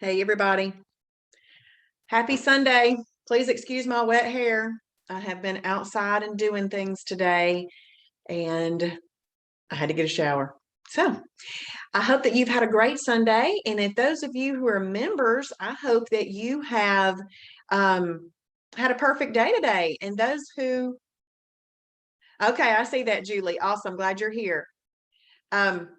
Hey, everybody. Happy Sunday. Please excuse my wet hair. I have been outside and doing things today, and I had to get a shower. So I hope that you've had a great Sunday. And if those of you who are members, I hope that you have had a perfect day today. And those who, okay, I see that, Julie. Awesome. Glad you're here. Um,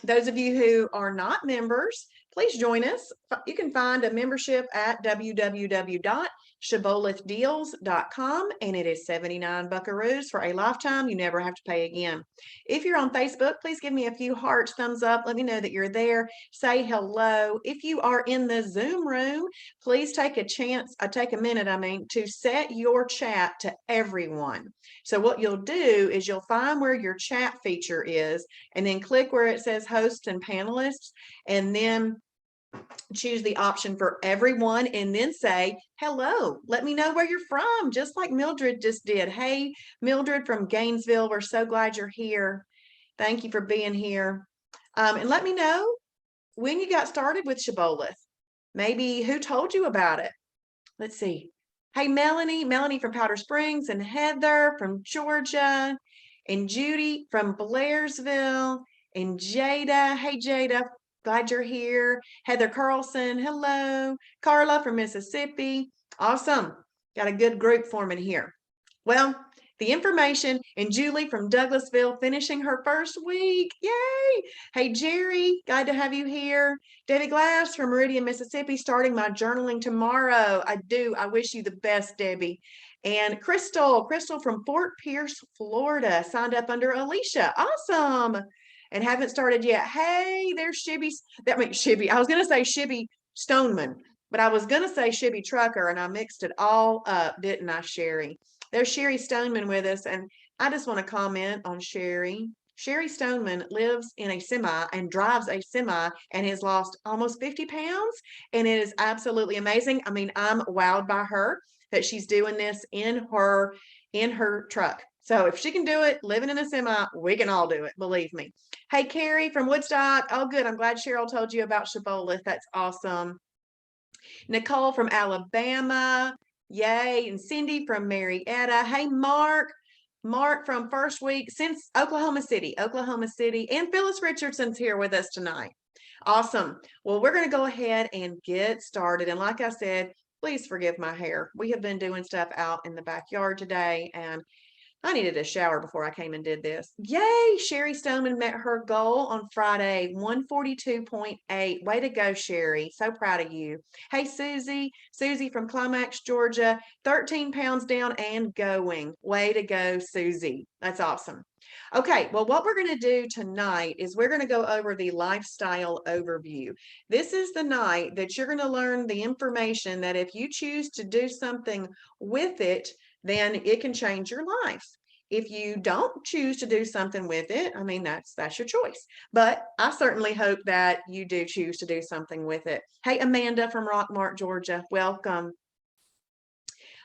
those of you who are not members, please join us. You can find a membership at www.shibbolethdeals.com, and it is 79 buckaroos for a lifetime. You never have to pay again. If you're on Facebook, please give me a few hearts, thumbs up. Let me know that you're there. Say hello. If you are in the Zoom room, please take a minute, to set your chat to everyone. So what you'll do is you'll find where your chat feature is, and then click where it says hosts and panelists, and then choose the option for everyone, and then say hello. Let me know where you're from, just like Mildred just did. Hey, Mildred from Gainesville, we're so glad you're here. Thank you for being here. And let me know when you got started with Shibboleth. Maybe who told you about it. Let's see. Hey, Melanie from Powder Springs, and Heather from Georgia, and Judy from Blairsville, and Jada. Hey, Jada, glad you're here. Heather Carlson, hello. Carla from Mississippi. Awesome. Got a good group forming here. Well, the information, and Julie from Douglasville finishing her first week. Yay! Hey, Jerry, glad to have you here. Debbie Glass from Meridian, Mississippi, starting my journaling tomorrow. I do. I wish you the best, Debbie. And Crystal from Fort Pierce, Florida, signed up under Alicia. Awesome. And haven't started yet. Hey, there's Shibby. I was going to say Shibby Stoneman, but I was going to say Shibby Trucker, and I mixed it all up, didn't I, Sherry? There's Sherry Stoneman with us, and I just want to comment on Sherry. Sherry Stoneman lives in a semi and drives a semi and has lost almost 50 pounds, and it is absolutely amazing. I mean, I'm wowed by her that she's doing this in her truck. So if she can do it living in a semi, we can all do it, believe me. Hey, Carrie from Woodstock. Oh, good. I'm glad Cheryl told you about Shibboleth. That's awesome. Nicole from Alabama. Yay. And Cindy from Marietta. Hey, Mark from First Week since Oklahoma City. And Phyllis Richardson's here with us tonight. Awesome. Well, we're going to go ahead and get started. And like I said, please forgive my hair. We have been doing stuff out in the backyard today, and I needed a shower before I came and did this. Yay! Sherry Stoneman met her goal on Friday, 142.8. Way to go, Sherry. So proud of you. Hey, Susie from Climax, Georgia, 13 pounds down and going. Way to go, Susie. That's awesome. Okay, well, what we're going to do tonight is we're going to go over the lifestyle overview. This is the night that you're going to learn the information that if you choose to do something with it, then it can change your life. If you don't choose to do something with it, I mean, that's your choice. But I certainly hope that you do choose to do something with it. Hey, Amanda from Rockmart, Georgia, welcome.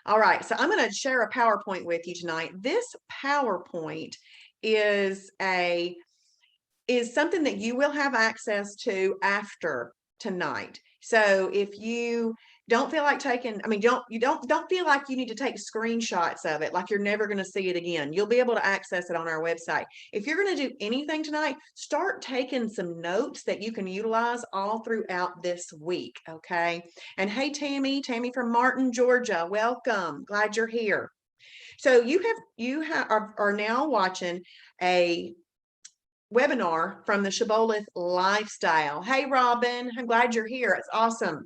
All right, so I'm going to share a PowerPoint with you tonight. This PowerPoint is something that you will have access to after tonight. So if you don't feel like taking, don't feel like you need to take screenshots of it, like you're never going to see it again. You'll be able to access it on our website. If you're going to do anything tonight, start taking some notes that you can utilize all throughout this week, okay? And hey, Tammy from Martin, Georgia, welcome. Glad you're here. So you are now watching a webinar from the Shibboleth Lifestyle. Hey, Robin, I'm glad you're here. It's awesome.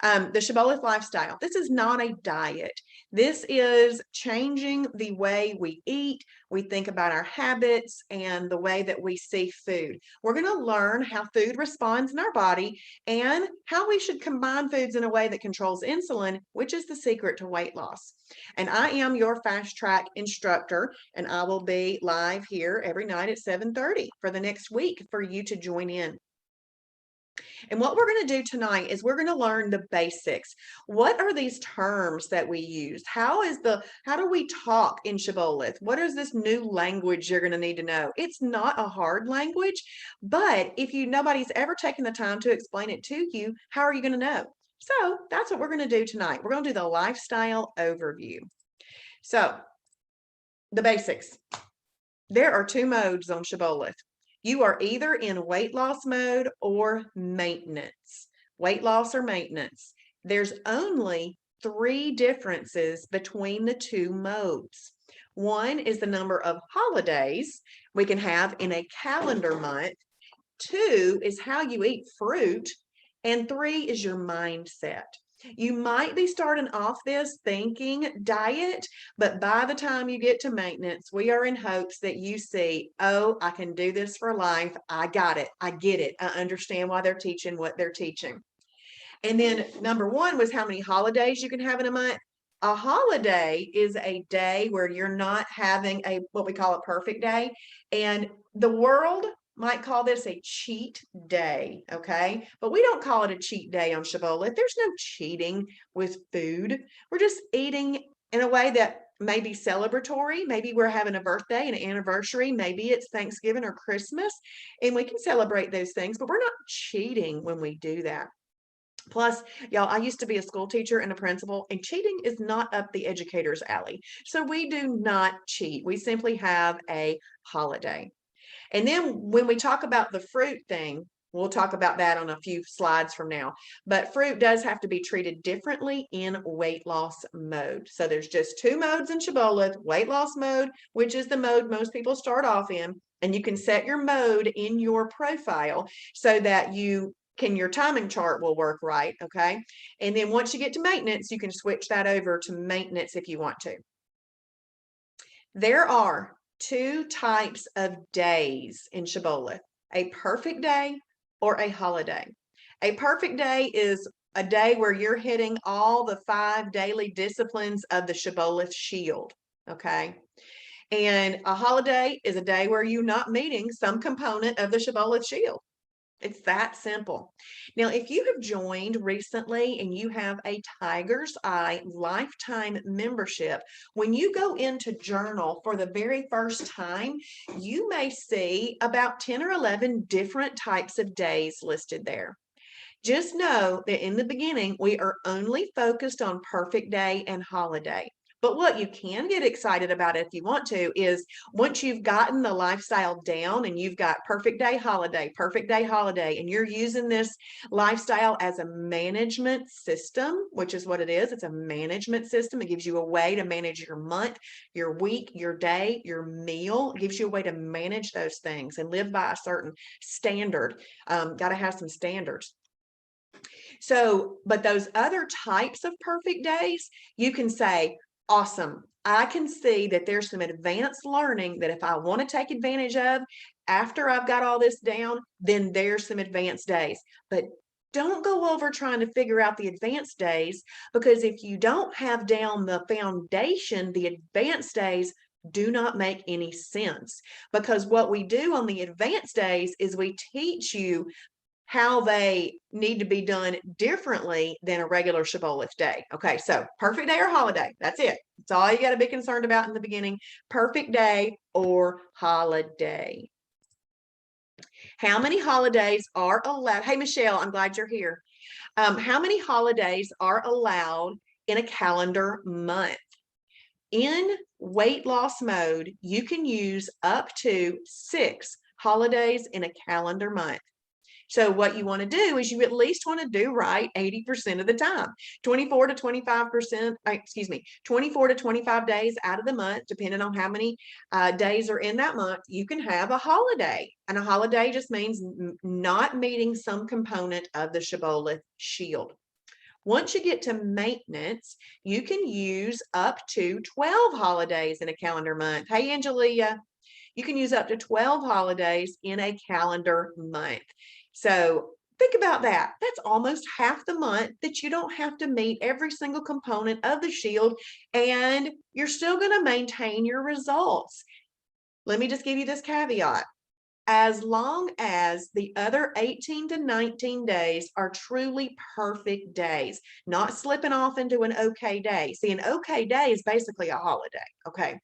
The Shibboleth Lifestyle. This is not a diet. This is changing the way we eat, we think about our habits, and the way that we see food. We're going to learn how food responds in our body and how we should combine foods in a way that controls insulin, which is the secret to weight loss. And I am your fast track instructor, and I will be live here every night at 7:30 for the next week for you to join in. And what we're going to do tonight is we're going to learn the basics. What are these terms that we use? How do we talk in Shibboleth? What is this new language you're going to need to know? It's not a hard language, but if nobody's ever taken the time to explain it to you, how are you going to know? So that's what we're going to do tonight. We're going to do the lifestyle overview. So the basics. There are two modes on Shibboleth. You are either in weight loss mode or maintenance. Weight loss or maintenance. There's only three differences between the two modes. One is the number of holidays we can have in a calendar month. Two is how you eat fruit. And three is your mindset. You might be starting off this thinking diet, but by the time you get to maintenance, we are in hopes that you see, oh, I can do this for life. I got it. I get it. I understand why they're teaching what they're teaching. And then number one was how many holidays you can have in a month. A holiday is a day where you're not having what we call a perfect day. And the world might call this a cheat day, okay? But we don't call it a cheat day on Shibboleth. There's no cheating with food. We're just eating in a way that may be celebratory. Maybe we're having a birthday, an anniversary. Maybe it's Thanksgiving or Christmas, and we can celebrate those things, but we're not cheating when we do that. Plus, y'all, I used to be a school teacher and a principal, and cheating is not up the educator's alley. So we do not cheat. We simply have a holiday. And then when we talk about the fruit thing, we'll talk about that on a few slides from now. But fruit does have to be treated differently in weight loss mode. So there's just two modes in Shibboleth: weight loss mode, which is the mode most people start off in. And you can set your mode in your profile so that your timing chart will work right, okay? And then once you get to maintenance, you can switch that over to maintenance if you want to. There are two types of days in Shibboleth: a perfect day or a holiday. A perfect day is a day where you're hitting all the 5 daily disciplines of the Shibboleth shield, okay? And a holiday is a day where you're not meeting some component of the Shibboleth shield. It's that simple. Now, if you have joined recently and you have a Tiger's Eye lifetime membership, when you go into journal for the very first time, you may see about 10 or 11 different types of days listed there. Just know that in the beginning, we are only focused on perfect day and holiday. But what you can get excited about if you want to is once you've gotten the lifestyle down and you've got perfect day, holiday, and you're using this lifestyle as a management system, which is what it is. It's a management system. It gives you a way to manage your month, your week, your day, your meal. It gives you a way to manage those things and live by a certain standard. Got to have some standards. So, but those other types of perfect days, you can say, awesome. I can see that there's some advanced learning that if I want to take advantage of after I've got all this down, then there's some advanced days. But don't go over trying to figure out the advanced days, because if you don't have down the foundation, the advanced days do not make any sense. Because what we do on the advanced days is we teach you how they need to be done differently than a regular Shibboleth day. Okay, so perfect day or holiday, that's it. That's all you got to be concerned about in the beginning: perfect day or holiday. How many holidays are allowed? Hey, Michelle, I'm glad you're here. How many holidays are allowed in a calendar month? In weight loss mode, you can use up to 6 holidays in a calendar month. So what you want to do is you at least want to do right 80% of the time. 24 to 25%, 24 to 25 days out of the month, depending on how many days are in that month, you can have a holiday. And a holiday just means not meeting some component of the Shibboleth shield. Once you get to maintenance, you can use up to 12 holidays in a calendar month. Hey, Angelia, you can use up to 12 holidays in a calendar month. So think about that. That's almost half the month that you don't have to meet every single component of the shield, and you're still going to maintain your results. Let me just give you this caveat. as long as the other 18 to 19 days are truly perfect days, not slipping off into an okay day. See, an okay day is basically a holiday. Okay.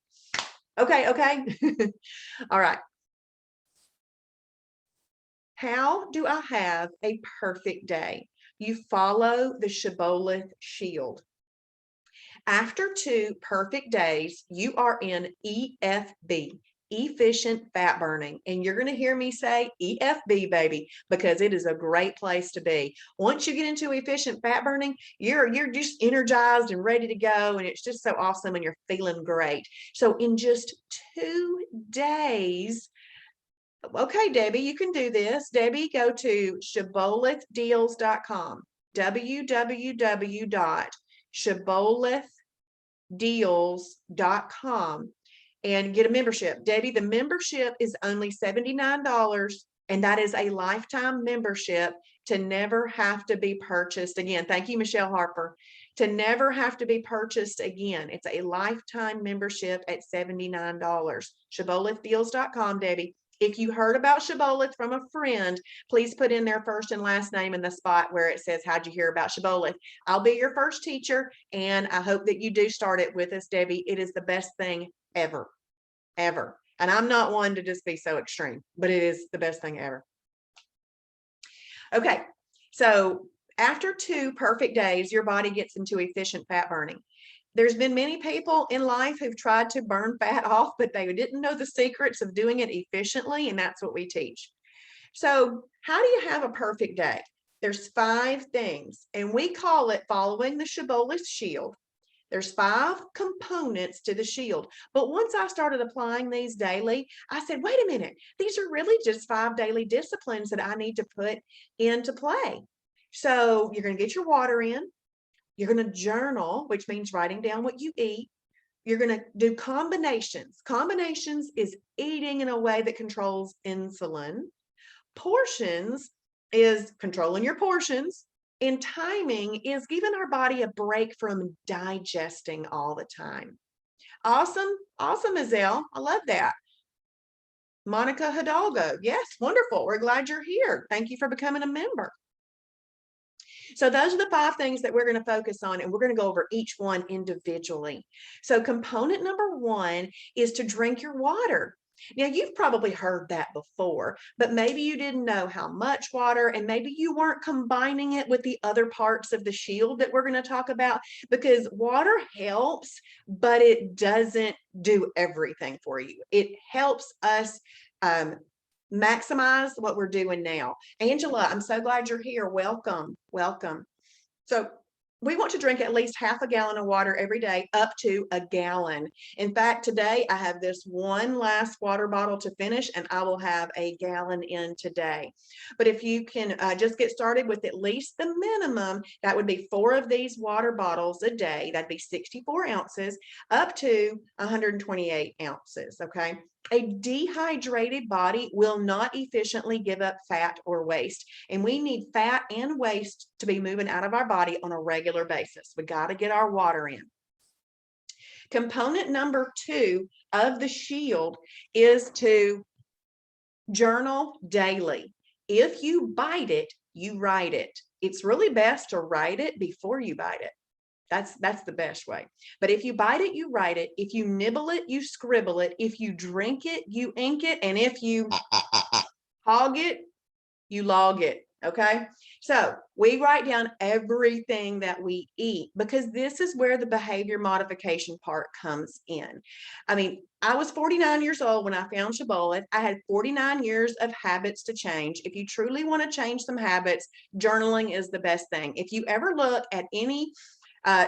Okay. All right. How do I have a perfect day? You follow the Shibboleth shield. After 2 perfect days, you are in EFB, efficient fat burning. And you're going to hear me say EFB, baby, because it is a great place to be. Once you get into efficient fat burning, you're just energized and ready to go. And it's just so awesome and you're feeling great. So in just 2 days, okay, Debbie, you can do this. Debbie, go to shibbolethdeals.com, www.shibbolethdeals.com, and get a membership. Debbie, the membership is only $79, and that is a lifetime membership to never have to be purchased again. Thank you, Michelle Harper. To never have to be purchased again. It's a lifetime membership at $79. Shibbolethdeals.com, Debbie. If you heard about Shibboleth from a friend, please put in their first and last name in the spot where it says, how'd you hear about Shibboleth? I'll be your first teacher, and I hope that you do start it with us, Debbie. It is the best thing ever, ever. And I'm not one to just be so extreme, but it is the best thing ever. Okay, so after 2 perfect days, your body gets into efficient fat burning. There's been many people in life who've tried to burn fat off, but they didn't know the secrets of doing it efficiently, and that's what we teach. So how do you have a perfect day? There's 5 things, and we call it following the Shibboleth shield. There's 5 components to the shield. But once I started applying these daily, I said, wait a minute, these are really just 5 daily disciplines that I need to put into play. So you're going to get your water in. You're going to journal, which means writing down what you eat. You're going to do combinations. Combinations is eating in a way that controls insulin. Portions is controlling your portions. And timing is giving our body a break from digesting all the time. Awesome. Awesome, Azelle. I love that. Monica Hidalgo. Yes, wonderful. We're glad you're here. Thank you for becoming a member. So those are the 5 things that we're going to focus on, and we're going to go over each one individually. So component number 1 is to drink your water. Now, you've probably heard that before, but maybe you didn't know how much water, and maybe you weren't combining it with the other parts of the shield that we're going to talk about, because water helps, but it doesn't do everything for you. It helps us maximize what we're doing now. Angela, I'm so glad you're here. Welcome. Welcome. So we want to drink at least half a gallon of water every day, up to a gallon. In fact, today I have this one last water bottle to finish, and I will have a gallon in today. But if you can just get started with at least the minimum, that would be 4 of these water bottles a day. That'd be 64 ounces up to 128 ounces. Okay. A dehydrated body will not efficiently give up fat or waste, and we need fat and waste to be moving out of our body on a regular basis. We got to get our water in. Component number 2 of the shield is to journal daily. If you bite it, you write it. It's really best to write it before you bite it. That's the best way. But if you bite it, you write it. If you nibble it, you scribble it. If you drink it, you ink it. And if you hog it, you log it. Okay. So we write down everything that we eat, because this is where the behavior modification part comes in. I mean, I was 49 years old when I found Shibboleth. I had 49 years of habits to change. If you truly want to change some habits, journaling is the best thing. If you ever look at any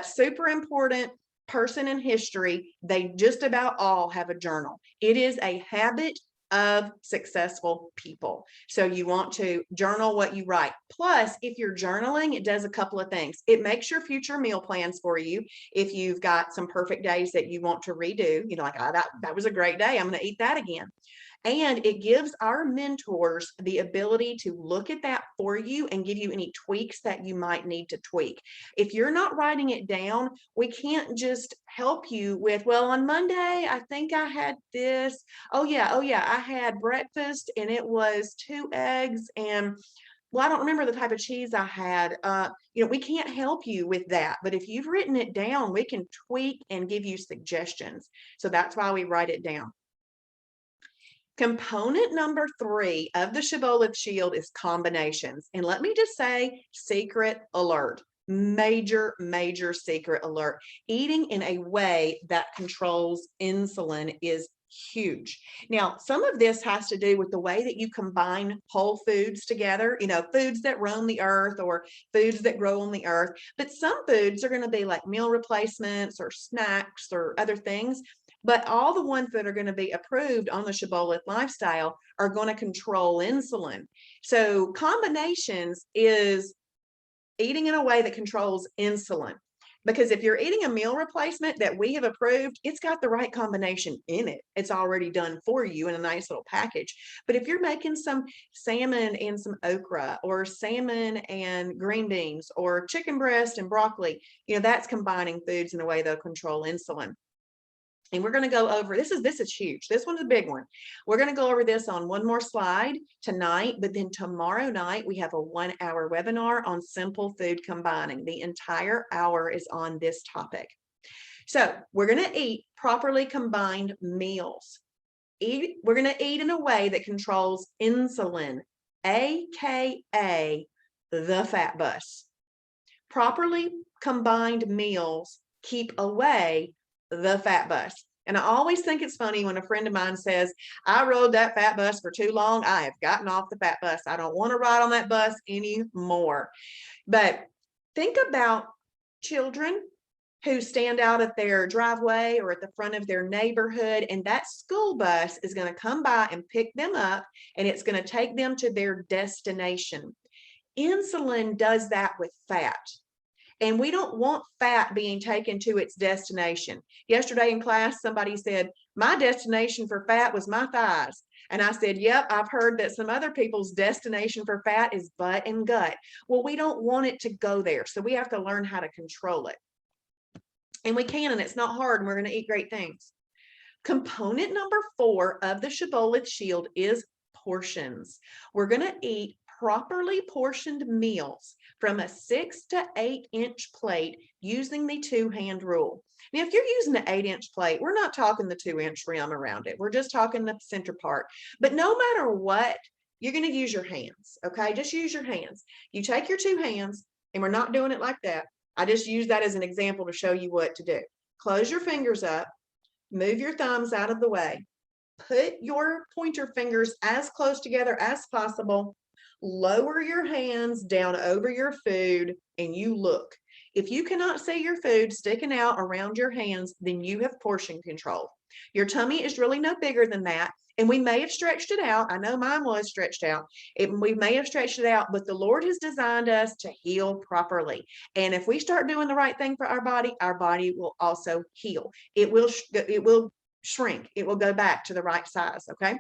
super important person in history, they just about all have a journal. It is a habit of successful people. So you want to journal what you write. Plus, if you're journaling, it does a couple of things. It makes your future meal plans for you. If you've got some perfect days that you want to redo, you know, like, oh, that was a great day, I'm going to eat that again. And it gives our mentors the ability to look at that for you and give you any tweaks that you might need to tweak. If you're not writing it down, we can't just help you with, well, on Monday, I think I had this. Oh yeah, I had breakfast and it was 2 eggs and well, I don't remember the type of cheese I had. We can't help you with that. But if you've written it down, we can tweak and give you suggestions. So that's why we write it down. Component number 3 of the Shibboleth Shield is combinations. And let me just say, secret alert. Major, major secret alert. Eating in a way that controls insulin is huge. Now, some of this has to do with the way that you combine whole foods together, foods that roam the earth or foods that grow on the earth. But some foods are going to be like meal replacements or snacks or other things. But all the ones that are going to be approved on the Shibboleth lifestyle are going to control insulin. So combinations is eating in a way that controls insulin. Because if you're eating a meal replacement that we have approved, it's got the right combination in it. It's already done for you in a nice little package. But if you're making some salmon and some okra or salmon and green beans or chicken breast and broccoli, that's combining foods in a way that'll control insulin. And we're going to go over, this is huge. This one's a big one. We're going to go over this on one more slide tonight, but then tomorrow night we have a 1-hour webinar on simple food combining. The entire hour is on this topic. So we're going to eat properly combined meals. We're going to eat in a way that controls insulin, AKA the fat bus. Properly combined meals keep away the fat bus. And I always think it's funny when a friend of mine says, I rode that fat bus for too long. I have gotten off the fat bus. I don't want to ride on that bus anymore. But think about children who stand out at their driveway or at the front of their neighborhood, and that school bus is going to come by and pick them up, and it's going to take them to their destination. Insulin does that with fat. And we don't want fat being taken to its destination. Yesterday in class, somebody said, my destination for fat was my thighs. And I said, yep, I've heard that some other people's destination for fat is butt and gut. Well, we don't want it to go there. So we have to learn how to control it. And we can, and it's not hard, and we're going to eat great things. Component number 4 of the Shibboleth Shield is portions. We're going to eat properly portioned meals from a 6 to 8 inch plate using the 2-hand rule. Now, if you're using an 8-inch plate, we're not talking the 2-inch rim around it. We're just talking the center part. But no matter what, you're going to use your hands, okay? Just use your hands. You take your 2 hands, and we're not doing it like that. I just use that as an example to show you what to do. Close your fingers up, move your thumbs out of the way, put your pointer fingers as close together as possible, lower your hands down over your food, and you look. If you cannot see your food sticking out around your hands, then you have portion control. Your tummy is really no bigger than that, and we may have stretched it out. I know mine was stretched out. We may have stretched it out, but the Lord has designed us to heal properly. And if we start doing the right thing for our body will also heal. It will shrink. It will go back to the right size, okay?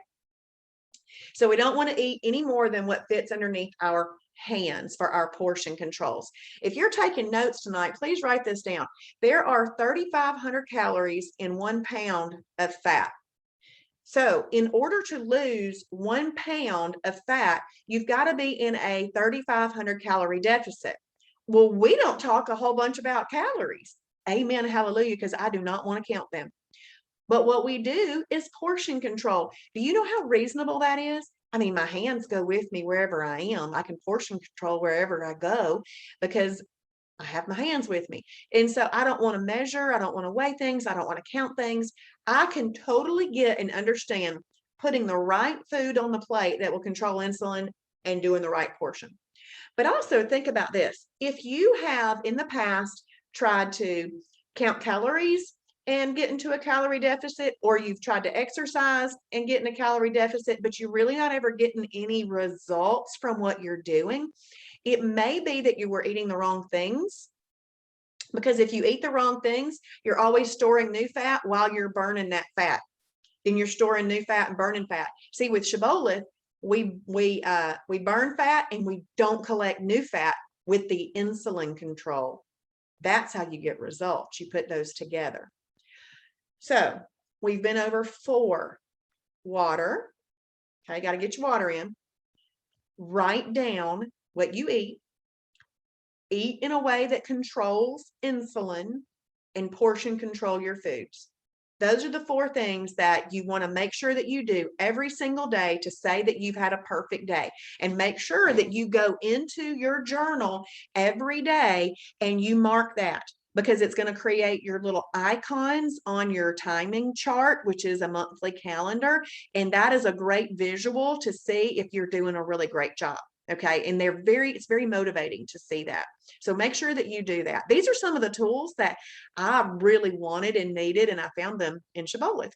So we don't want to eat any more than what fits underneath our hands for our portion controls. If you're taking notes tonight, please write this down. There are 3,500 calories in 1 pound of fat. So in order to lose 1 pound of fat, you've got to be in a 3,500 calorie deficit. Well, we don't talk a whole bunch about calories. Amen, hallelujah, because I do not want to count them. But what we do is portion control. Do you know how reasonable that is? I mean, my hands go with me wherever I am. I can portion control wherever I go because I have my hands with me. And so I don't want to measure. I don't want to weigh things. I don't want to count things. I can totally get and understand putting the right food on the plate that will control insulin and doing the right portion. But also think about this. If you have in the past tried to count calories and get into a calorie deficit, or you've tried to exercise and get in a calorie deficit, but you're really not ever getting any results from what you're doing, it may be that you were eating the wrong things. Because if you eat the wrong things, you're always storing new fat while you're burning that fat. then you're storing new fat and burning fat. See, with Shibboleth, we burn fat and we don't collect new fat with the insulin control. That's how you get results. You put those together. So we've been over 4. Water. Okay, got to get your water in. Write down what you eat. Eat in a way that controls insulin, and portion control your foods. Those are the 4 things that you want to make sure that you do every single day to say that you've had a perfect day. And make sure that you go into your journal every day and you mark that, because it's going to create your little icons on your timing chart, which is a monthly calendar. And that is a great visual to see if you're doing a really great job. Okay. And it's very motivating to see that. So make sure that you do that. These are some of the tools that I really wanted and needed, and I found them in Shibboleth.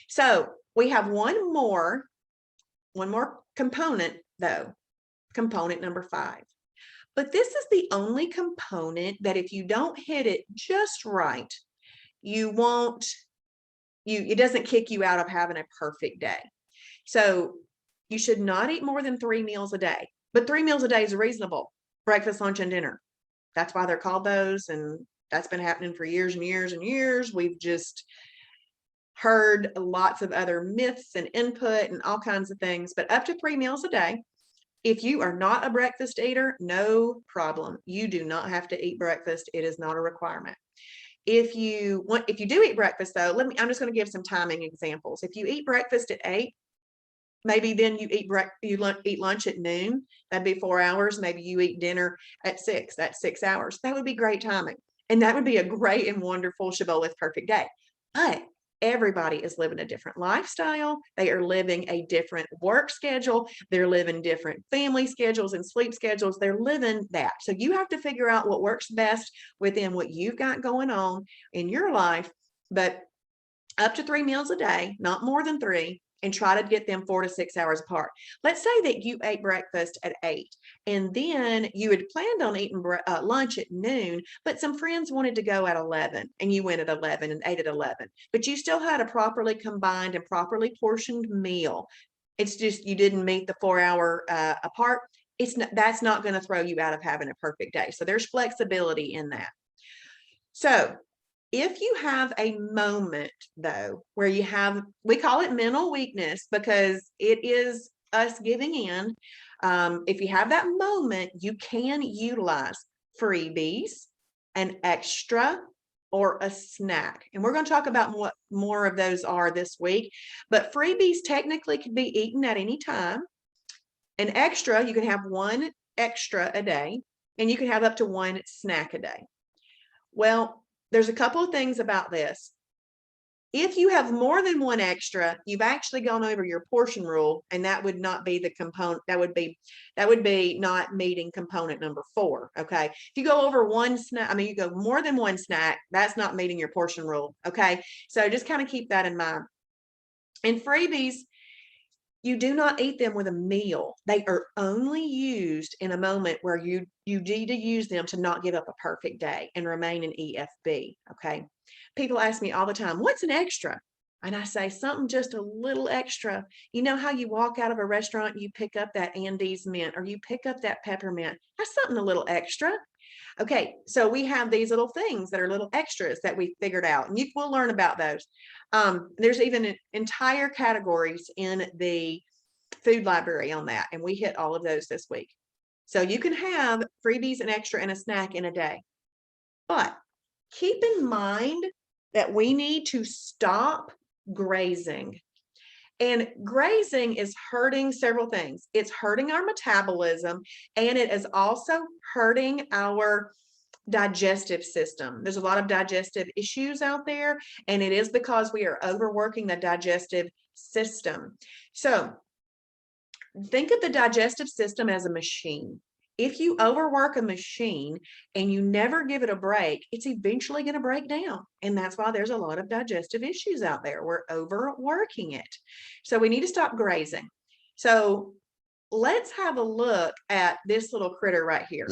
So we have one more component though, component number 5. But this is the only component that if you don't hit it just right, it doesn't kick you out of having a perfect day. So you should not eat more than 3 meals a day, but 3 meals a day is reasonable. Breakfast, lunch, and dinner. That's why they're called those. And that's been happening for years and years and years. We've just heard lots of other myths and input and all kinds of things, but up to 3 meals a day. If you are not a breakfast eater, no problem. You do not have to eat breakfast. It is not a requirement. If you do eat breakfast though, I'm just going to give some timing examples. If you eat breakfast at 8, maybe then you eat lunch at noon. That'd be 4 hours. Maybe you eat dinner at 6. That's 6 hours. That would be great timing. And that would be a great and wonderful Shibboleth perfect day. But everybody is living a different lifestyle. They are living a different work schedule. They're living different family schedules and sleep schedules. They're living that. So you have to figure out what works best within what you've got going on in your life. But up to 3 meals a day, not more than 3, and try to get them 4 to 6 hours apart. Let's say that you ate breakfast at 8, and then you had planned on eating lunch at noon, but some friends wanted to go at 11, and you went at 11 and ate at 11, but you still had a properly combined and properly portioned meal. It's just you didn't meet the 4-hour apart. That's not going to throw you out of having a perfect day. So there's flexibility in that. So if you have a moment though, where we call it mental weakness because it is us giving in. If you have that moment, you can utilize freebies, an extra, or a snack. And we're going to talk about what more of those are this week, but freebies technically can be eaten at any time. An extra, you can have 1 extra a day, and you can have up to 1 snack a day. Well, there's a couple of things about this. If you have more than 1 extra, you've actually gone over your portion rule, and that would not be the component. That would be not meeting component number 4. Okay. If you go over 1 snack, you go more than 1 snack, that's not meeting your portion rule. Okay. So just kind of keep that in mind. And freebies, you do not eat them with a meal. They are only used in a moment where you need to use them to not give up a perfect day and remain an EFB. Okay. People ask me all the time, what's an extra? And I say something just a little extra. You know how you walk out of a restaurant, you pick up that Andes mint, or you pick up that peppermint. That's something a little extra. Okay, so we have these little things that are little extras that we figured out, and we'll learn about those. There's even entire categories in the food library on that, and we hit all of those this week. So you can have freebies, an extra, and a snack in a day. But keep in mind that we need to stop grazing. And grazing is hurting several things. It's hurting our metabolism, and it is also hurting our digestive system. There's a lot of digestive issues out there, and it is because we are overworking the digestive system. So think of the digestive system as a machine. If you overwork a machine and you never give it a break, it's eventually going to break down. And that's why there's a lot of digestive issues out there. We're overworking it. So we need to stop grazing. So let's have a look at this little critter right here,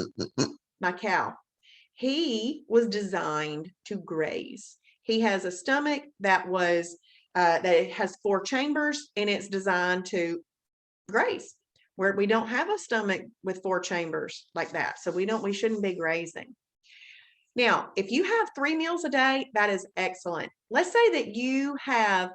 my cow. He was designed to graze. He has a stomach that was that it has 4 chambers and it's designed to graze, where we don't have a stomach with 4 chambers like that. So we shouldn't be grazing. Now, if you have 3 meals a day, that is excellent. Let's say that you have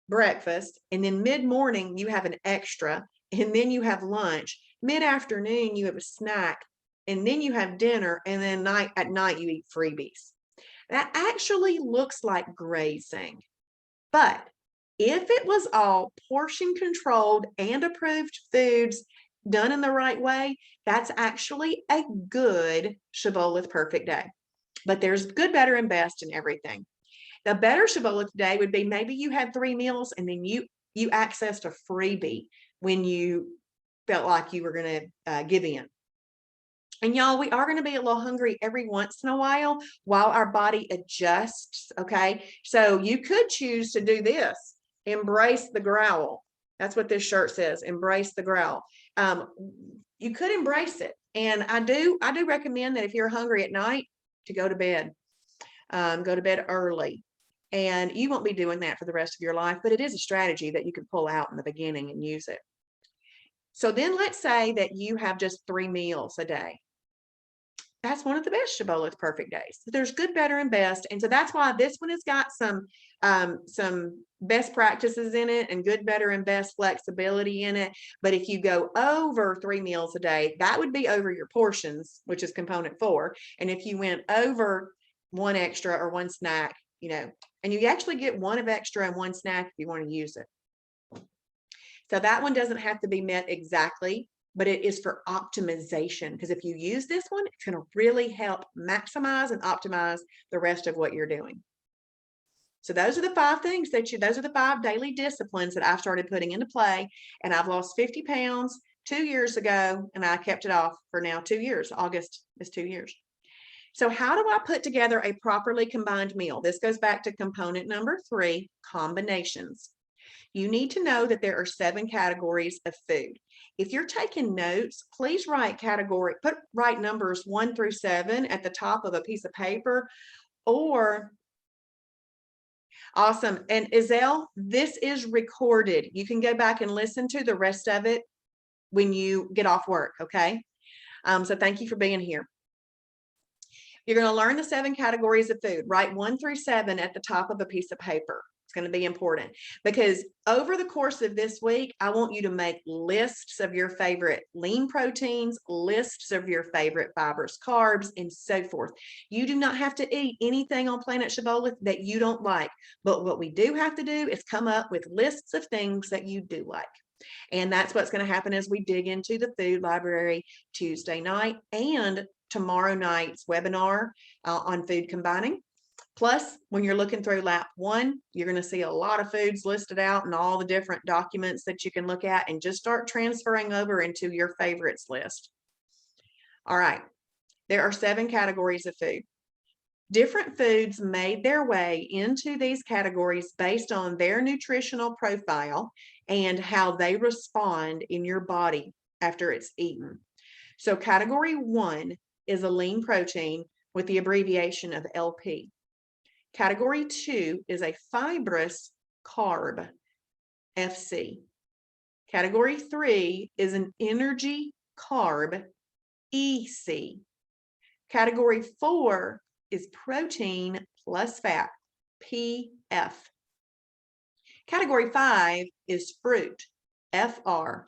breakfast and then mid-morning you have an extra, and then you have lunch. Mid-afternoon you have a snack, and then you have dinner, and then at night you eat freebies. That actually looks like grazing. But if it was all portion controlled and approved foods done in the right way, that's actually a good Shibboleth perfect day. But there's good, better, and best in everything. The better Shibboleth day would be maybe you had 3 meals and then you accessed a freebie when you felt like you were going to give in. And y'all, we are going to be a little hungry every once in a while our body adjusts. Okay. So you could choose to do this, embrace the growl. That's what this shirt says, embrace the growl. You could embrace it. And I do recommend that if you're hungry at night to go to bed early. And you won't be doing that for the rest of your life, but it is a strategy that you can pull out in the beginning and use it. So then let's say that you have just 3 meals a day. That's one of the best Shibboleth perfect days. There's good, better, and best. And so that's why this one has got some best practices in it and good, better, and best flexibility in it. But if you go over 3 meals a day, that would be over your portions, which is component 4. And if you went over 1 extra or 1 snack, and you actually get 1 of extra and 1 snack if you want to use it. So that one doesn't have to be met exactly, but it is for optimization, because if you use this one, it's going to really help maximize and optimize the rest of what you're doing. So those are the 5 things those are the 5 daily disciplines that I've started putting into play, and I've lost 50 pounds 2 years ago, and I kept it off for now 2 years. August is 2 years. So how do I put together a properly combined meal? This goes back to component number 3, combinations. You need to know that there are 7 categories of food. If you're taking notes, please write numbers 1 through 7 at the top of a piece of paper. Or awesome. And Izelle, this is recorded. You can go back and listen to the rest of it when you get off work. Okay. So thank you for being here. You're going to learn the 7 categories of food. Write 1 through 7 at the top of a piece of paper. It's going to be important, because over the course of this week, I want you to make lists of your favorite lean proteins, lists of your favorite fibers, carbs, and so forth. You do not have to eat anything on Planet Shibboleth that you don't like, but what we do have to do is come up with lists of things that you do like. And that's what's going to happen as we dig into the food library Tuesday night and tomorrow night's webinar on food combining. Plus, when you're looking through lap 1, you're going to see a lot of foods listed out and all the different documents that you can look at, and just start transferring over into your favorites list. All right. There are 7 categories of food. Different foods made their way into these categories based on their nutritional profile and how they respond in your body after it's eaten. So category 1 is a lean protein with the abbreviation of LP. Category 2 is a fibrous carb, FC. Category 3 is an energy carb, EC. Category 4 is protein plus fat, PF. Category 5 is fruit, FR,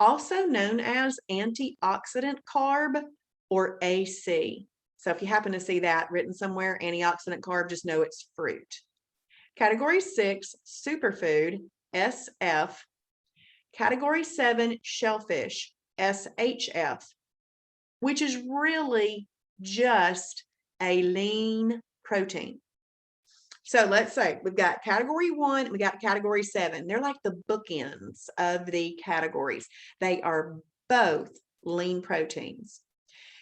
also known as antioxidant carb, or AC. So if you happen to see that written somewhere, antioxidant carb, just know it's fruit. Category 6, superfood, SF. Category 7, shellfish, SHF, which is really just a lean protein. So let's say we've got category 1, we got category 7. They're like the bookends of the categories. They are both lean proteins.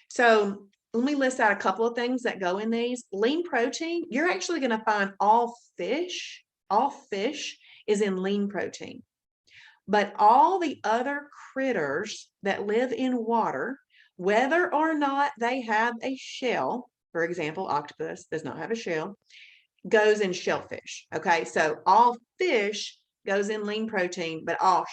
So let me list out a couple of things that go in these. Lean protein, you're actually going to find all fish is in lean protein. But all the other critters that live in water, whether or not they have a shell, for example, octopus does not have a shell, goes in shellfish. Okay, so all fish goes in lean protein, but all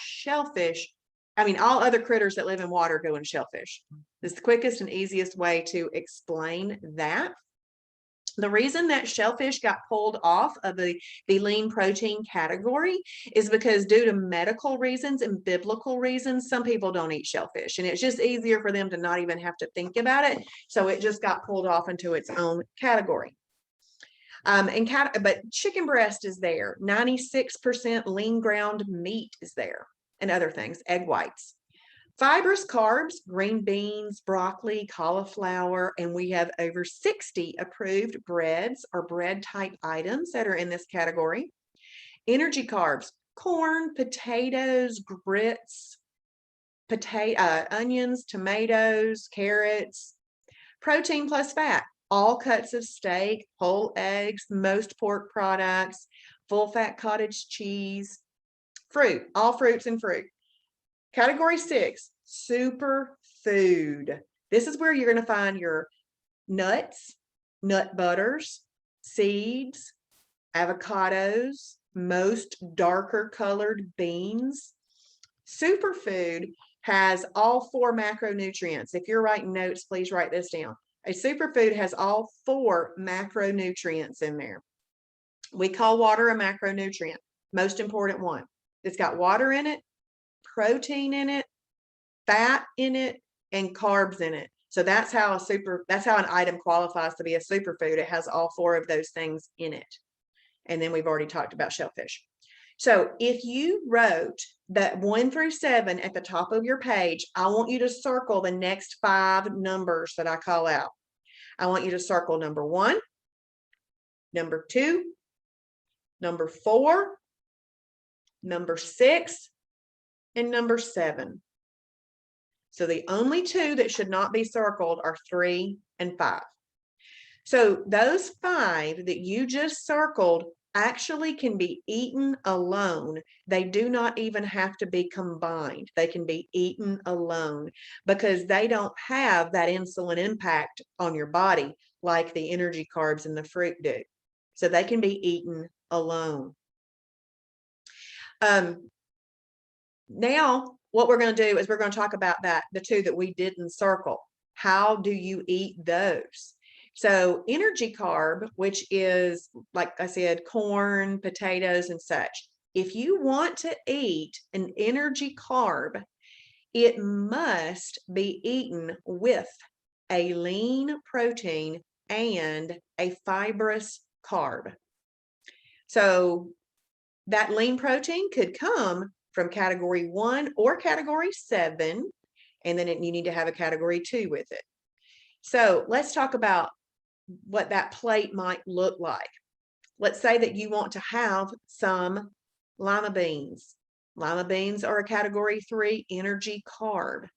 all other critters that live in water go in shellfish. This is the quickest and easiest way to explain that. The reason that shellfish got pulled off of the lean protein category is because due to medical reasons and biblical reasons, some people don't eat shellfish, and it's just easier for them to not even have to think about it. So it just got pulled off into its own category. But chicken breast is there. 96% lean ground meat is there, and other things, egg whites. Fibrous carbs, green beans, broccoli, cauliflower, and we have over 60 approved breads or bread type items that are in this category. Energy carbs, corn, potatoes, grits, onions, tomatoes, carrots. Protein plus fat, all cuts of steak, whole eggs, most pork products, full fat cottage cheese. Fruit, all fruits and fruit. Category 6, super food. This is where you're going to find your nuts, nut butters, seeds, avocados, most darker colored beans. Superfood has all 4 macronutrients. If you're writing notes, please write this down. A superfood has all 4 macronutrients in there. We call water a macronutrient, most important one. It's got water in it, protein in it, fat in it, and carbs in it. So that's how an item qualifies to be a superfood. It has all 4 of those things in it. And then we've already talked about shellfish. So if you wrote that 1 through 7 at the top of your page, I want you to circle the next 5 numbers that I call out. I want you to circle number 1, number 2, number 4, number 6, and number 7. So the only 2 that should not be circled are 3 and 5. So those 5 that you just circled actually can be eaten alone. They do not even have to be combined. They can be eaten alone because they don't have that insulin impact on your body like the energy carbs and the fruit do. So they can be eaten alone. Now, what we're going to do is we're going to talk about the 2 that we didn't circle. How do you eat those? So energy carb, which is, like I said, corn, potatoes, and such. If you want to eat an energy carb, it must be eaten with a lean protein and a fibrous carb. So that lean protein could come from category 1 or category 7, and then you need to have a category 2 with it. So let's talk about what that plate might look like. Let's say that you want to have some lima beans. Lima beans are a category 3 energy carb,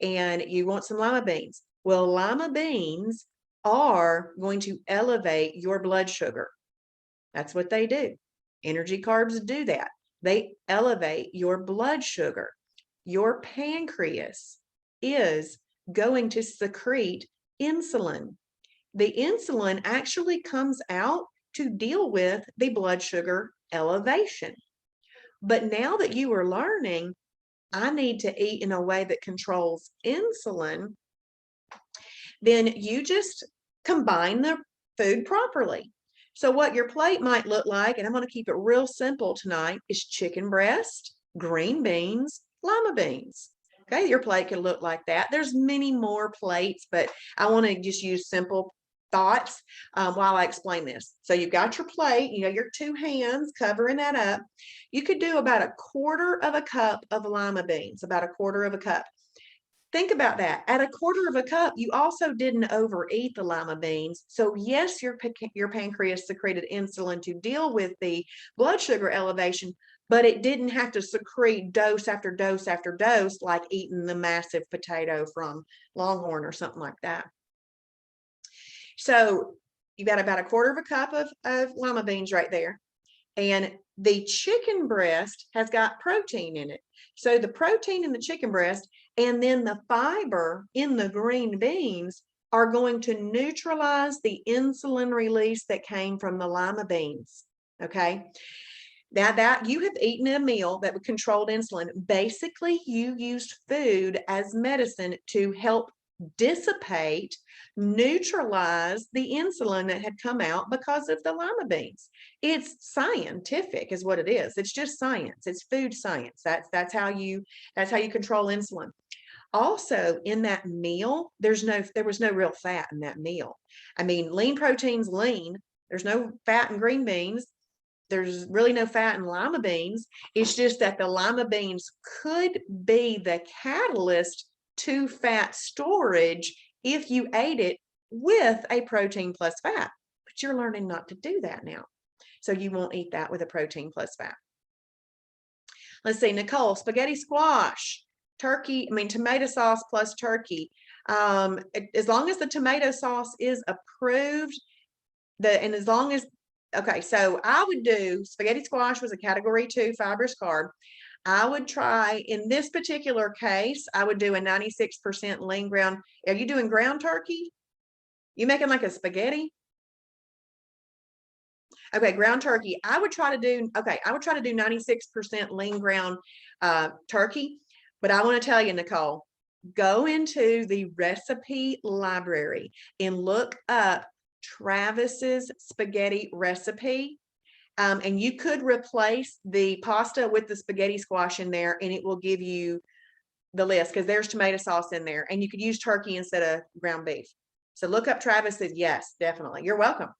and you want some lima beans. Well, lima beans are going to elevate your blood sugar. That's what they do. Energy carbs do that. They elevate your blood sugar. Your pancreas is going to secrete insulin. The insulin actually comes out to deal with the blood sugar elevation. But now that you are learning, I need to eat in a way that controls insulin, then you just combine the food properly. So what your plate might look like, and I'm going to keep it real simple tonight, is chicken breast, green beans, lima beans. Okay, your plate can look like that. There's many more plates, but I want to just use simple thoughts while I explain this. So you've got your plate, your 2 hands covering that up. You could do about 1/4 of a cup of lima beans, about 1/4 of a cup. Think about that. At 1/4 of a cup, you also didn't overeat the lima beans. So yes, your pancreas secreted insulin to deal with the blood sugar elevation, but it didn't have to secrete dose after dose after dose like eating the massive potato from Longhorn or something like that. So you got about 1/4 of a cup of lima beans right there. And the chicken breast has got protein in it. So the protein in the chicken breast and then the fiber in the green beans are going to neutralize the insulin release that came from the lima beans. Okay. Now that you have eaten a meal that would controlled insulin, basically you used food as medicine to help dissipate, neutralize the insulin that had come out because of the lima beans. It's scientific is what it is. It's just science. It's food science. That's how you control insulin. Also, in that meal, there was no real fat in that meal. I mean, lean protein's lean. There's no fat in green beans. There's really no fat in lima beans. It's just that the lima beans could be the catalyst to fat storage if you ate it with a protein plus fat. But you're learning not to do that now. So you won't eat that with a protein plus fat. Let's see, Nicole, spaghetti squash, tomato sauce plus turkey. As long as the tomato sauce is approved, and as long as okay, so I would do spaghetti squash was a category 2 fibrous carb. I would try, in this particular case, I would do a 96% lean ground. Are you doing ground turkey? You making like a spaghetti? Okay, ground turkey. I would try to do 96% lean ground turkey. But I want to tell you, Nicole, go into the recipe library and look up Travis's spaghetti recipe. And you could replace the pasta with the spaghetti squash in there, and it will give you the list because there's tomato sauce in there, and you could use turkey instead of ground beef. So look up Travis's. Yes, definitely. You're welcome.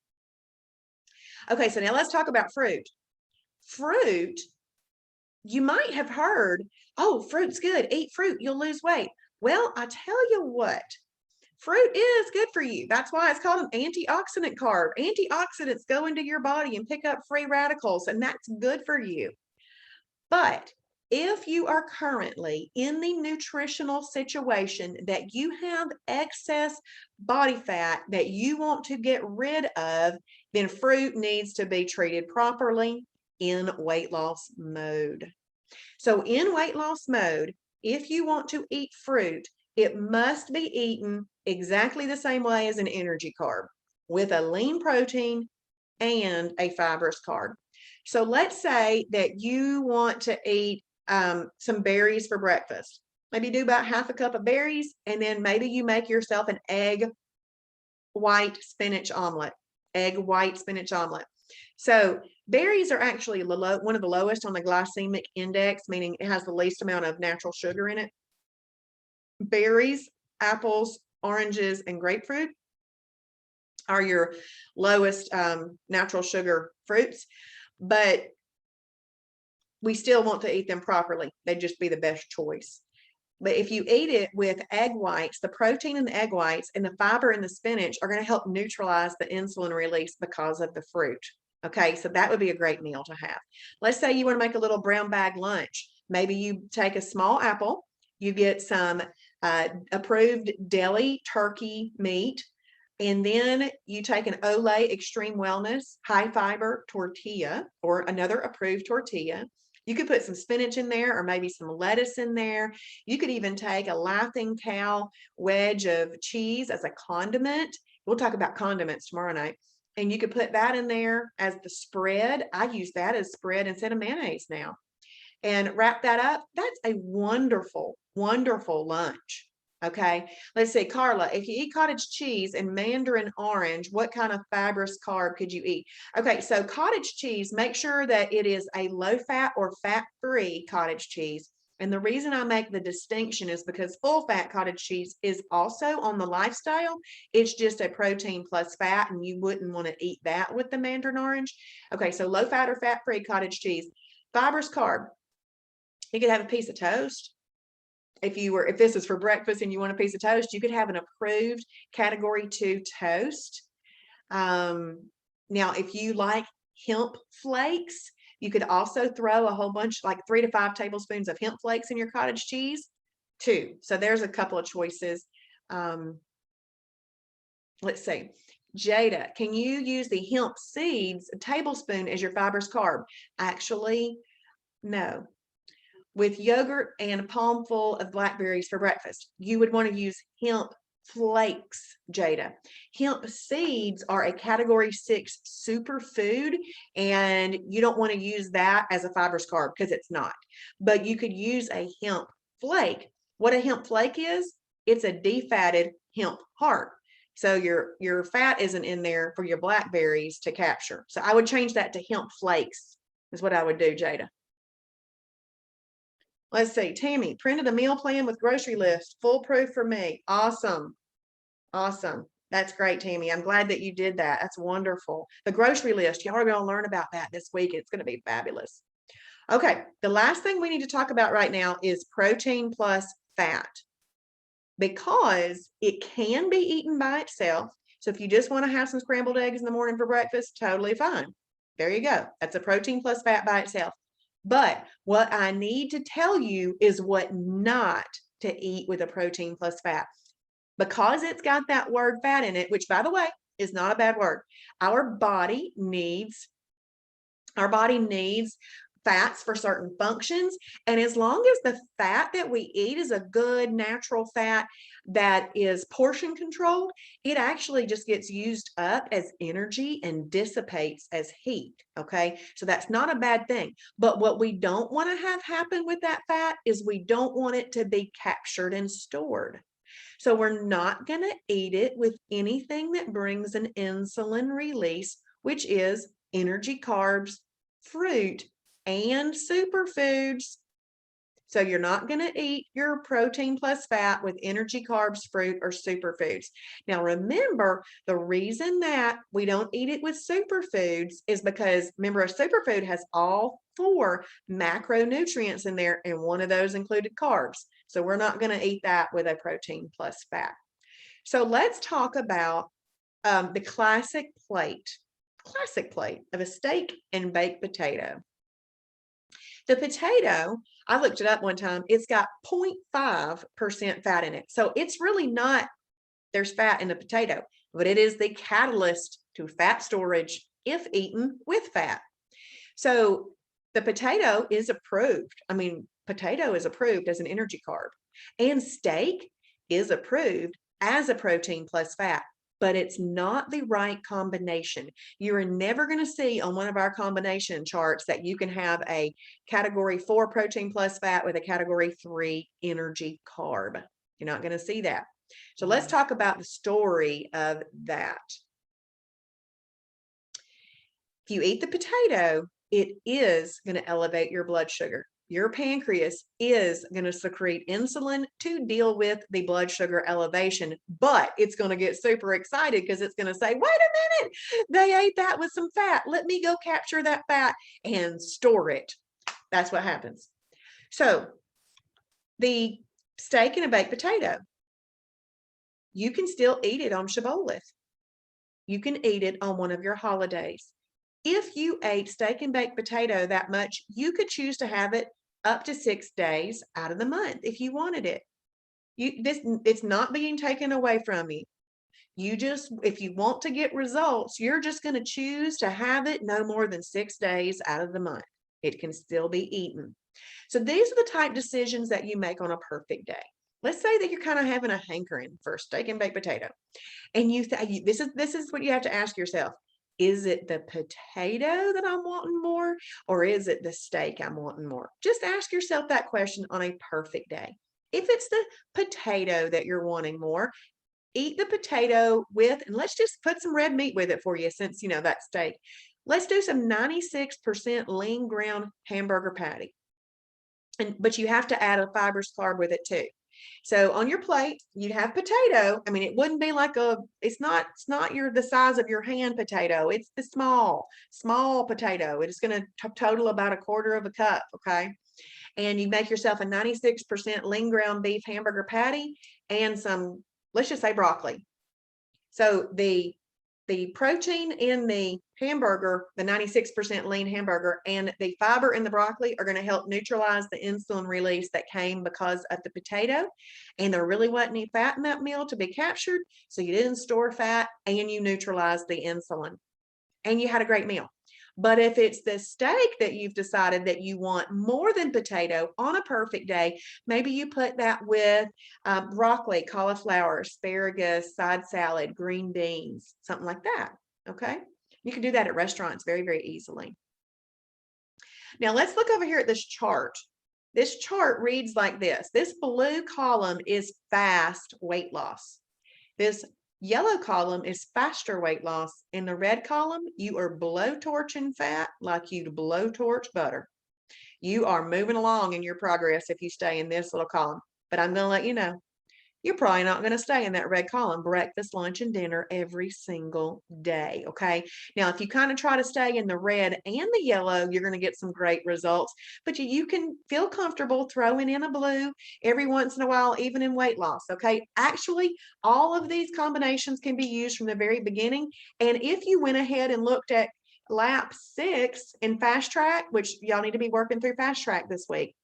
Okay, so now let's talk about fruit. Fruit, you might have heard, oh, fruit's good. Eat fruit, you'll lose weight. Well, I tell you what, fruit is good for you. That's why it's called an antioxidant carb. Antioxidants go into your body and pick up free radicals, and that's good for you. But if you are currently in the nutritional situation that you have excess body fat that you want to get rid of, then fruit needs to be treated properly in weight loss mode. So in weight loss mode, if you want to eat fruit, it must be eaten exactly the same way as an energy carb, with a lean protein and a fibrous carb. So let's say that you want to eat some berries for breakfast. Maybe do about half a cup of berries, and then maybe you make yourself an egg white spinach omelet. So berries are actually one of the lowest on the glycemic index, meaning it has the least amount of natural sugar in it. Berries, apples, oranges, and grapefruit are your lowest natural sugar fruits, but we still want to eat them properly. They'd just be the best choice. But if you eat it with egg whites, the protein in the egg whites and the fiber in the spinach are going to help neutralize the insulin release because of the fruit. Okay, so that would be a great meal to have. Let's say you want to make a little brown bag lunch. Maybe you take a small apple, you get some approved deli turkey meat, and then you take an Olay Extreme Wellness high fiber tortilla or another approved tortilla. You could put some spinach in there or maybe some lettuce in there. You could even take a Laughing Cow wedge of cheese as a condiment. We'll talk about condiments tomorrow night. And you could put that in there as the spread. I use that as spread instead of mayonnaise now. And wrap that up. That's a wonderful, wonderful lunch. Okay, let's see, Carla, if you eat cottage cheese and mandarin orange, what kind of fibrous carb could you eat? Okay, so cottage cheese, make sure that it is a low fat or fat-free cottage cheese. And the reason I make the distinction is because full fat cottage cheese is also on the lifestyle. It's just a protein plus fat, and you wouldn't want to eat that with the mandarin orange. Okay, so low fat or fat-free cottage cheese. Fibrous carb, you could have a piece of toast. If this is for breakfast and you want a piece of toast, you could have an approved category 2 toast. Now, if you like hemp flakes, you could also throw a whole bunch, like 3 to 5 tablespoons of hemp flakes in your cottage cheese too. So there's a couple of choices. Let's see. Jada, can you use the hemp seeds, a tablespoon, as your fibrous carb? Actually, no. With yogurt and a palmful of blackberries for breakfast, you would want to use hemp flakes, Jada. Hemp seeds are a category 6 superfood, and you don't want to use that as a fibrous carb because it's not. But you could use a hemp flake. What a hemp flake is, it's a defatted hemp heart. So your fat isn't in there for your blackberries to capture. So I would change that to hemp flakes is what I would do, Jada. Let's see, Tammy, printed a meal plan with grocery list, foolproof for me. Awesome. Awesome. That's great, Tammy. I'm glad that you did that. That's wonderful. The grocery list, y'all are going to learn about that this week. It's going to be fabulous. Okay, the last thing we need to talk about right now is protein plus fat, because it can be eaten by itself. So if you just want to have some scrambled eggs in the morning for breakfast, totally fine. There you go. That's a protein plus fat by itself. But what I need to tell you is what not to eat with a protein plus fat, because it's got that word fat in it, which, by the way, is not a bad word. Our body needs fats for certain functions. And as long as the fat that we eat is a good natural fat that is portion controlled, it actually just gets used up as energy and dissipates as heat. Okay, so that's not a bad thing. But what we don't want to have happen with that fat is we don't want it to be captured and stored. So we're not going to eat it with anything that brings an insulin release, which is energy, carbs, fruit, and superfoods. So you're not going to eat your protein plus fat with energy, carbs, fruit, or superfoods. Now, remember, the reason that we don't eat it with superfoods is because, remember, a superfood has all 4 macronutrients in there, and one of those included carbs. So we're not going to eat that with a protein plus fat. So let's talk about the classic plate of a steak and baked potato. The potato, I looked it up one time, it's got 0.5% fat in it. So it's really not, there's fat in the potato, but it is the catalyst to fat storage if eaten with fat. So the potato is approved. I mean, potato is approved as an energy carb, and steak is approved as a protein plus fat, but it's not the right combination. You're never going to see on one of our combination charts that you can have a category 4 protein plus fat with a category 3 energy carb. You're not going to see that. So let's talk about the story of that. If you eat the potato, it is going to elevate your blood sugar. Your pancreas is going to secrete insulin to deal with the blood sugar elevation, but it's going to get super excited because it's going to say, wait a minute, they ate that with some fat. Let me go capture that fat and store it. That's what happens. So the steak and a baked potato, you can still eat it on Shibboleth. You can eat it on one of your holidays. If you ate steak and baked potato that much, you could choose to have it up to 6 days out of the month if you wanted it. It's not being taken away from you. If you want to get results, you're just going to choose to have it no more than 6 days out of the month. It can still be eaten. So these are the type decisions that you make on a perfect day. Let's say that you're kind of having a hankering for steak and baked potato, and this is what you have to ask yourself. Is it the potato that I'm wanting more, or is it the steak I'm wanting more? Just ask yourself that question on a perfect day. If it's the potato that you're wanting more, eat the potato with, and let's just put some red meat with it for you, since you know that steak. Let's do some 96% lean ground hamburger patty. But you have to add a fibrous carb with it too. So on your plate, you'd have potato. I mean, it wouldn't be like it's not the size of your hand potato. It's the small potato. It is going to total about 1/4 cup. Okay. And you make yourself a 96% lean ground beef hamburger patty and some, let's just say, broccoli. So the protein in the hamburger, the 96% lean hamburger, and the fiber in the broccoli are going to help neutralize the insulin release that came because of the potato. And there really wasn't any fat in that meal to be captured. So you didn't store fat and you neutralized the insulin. And you had a great meal. But if it's the steak that you've decided that you want more than potato on a perfect day, maybe you put that with broccoli, cauliflower, asparagus, side salad, green beans, something like that. Okay. You can do that at restaurants very, very easily. Now let's look over here at this chart. This chart reads like this. This blue column is fast weight loss. This yellow column is faster weight loss. In the red column, you are blowtorching fat like you'd blowtorch butter. You are moving along in your progress if you stay in this little column. But I'm going to let you know, you're probably not going to stay in that red column, breakfast, lunch, and dinner every single day. Okay. Now, if you kind of try to stay in the red and the yellow, you're going to get some great results, but you can feel comfortable throwing in a blue every once in a while, even in weight loss. Okay. Actually, all of these combinations can be used from the very beginning. And if you went ahead and looked at lap 6 in fast track, which y'all need to be working through fast track this week,